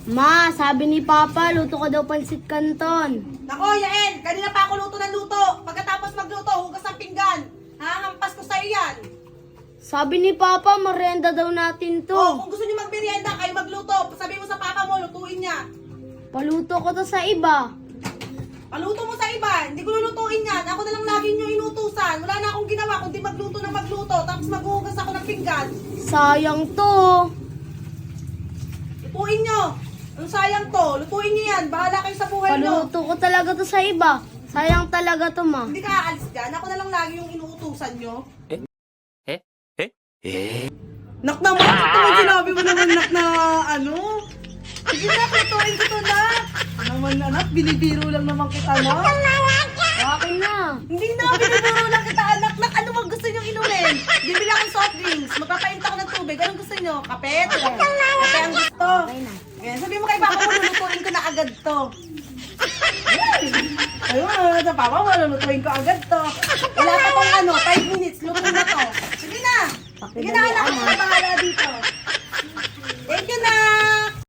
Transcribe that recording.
Ma, sabi ni Papa, luto ko daw pansit canton. Nako, Yael, kanina pa ako luto ng luto. Pagkatapos magluto, hugas ng pinggan. Hahampas ko sa iyan. Sabi ni Papa, merienda daw natin to. Oh, kung gusto niyo magmerienda, kayo magluto. Sabihin mo sa papa mo, lutuin niya. Paluto ko to sa iba. Paluto mo sa iba, hindi ko lulutuin yan. Ako na lang lagi niyo inutusan. Wala na akong ginawa kundi magluto ng magluto. Tapos maghuhugas ako ng pinggan. Sayang to. Lutuin niyo. Ang sayang to, lutuin niyo yan. Bahala kayo sa buhay niyo. Paluto ko talaga to sa iba. Sayang talaga to, ma. Hindi ka aalis dyan. Ako na lang lagi yung inuutusan niyo. Nak naman, ito sinabi mo naman nak na ano? Sige na, lutuin ko to na. Naman anak, binibiro lang naman kita na. Akin na. Hindi na, binibiro lang kita anak. Nak, ano bang gusto niyo inumin? Bibili akong soft drinks. Magpapainit ako ng tubig. Anong gusto niyo? Kape? Kape ang gusto. Okay na. Ayan, sabi mo kay papa mo, lulutuin ko na agad to. Ayun, sa papa mo, lulutuin ko agad to. Wala pa tong 5 minutes, luto na to. Sige na. Sige na, anak, ako na bahala dito.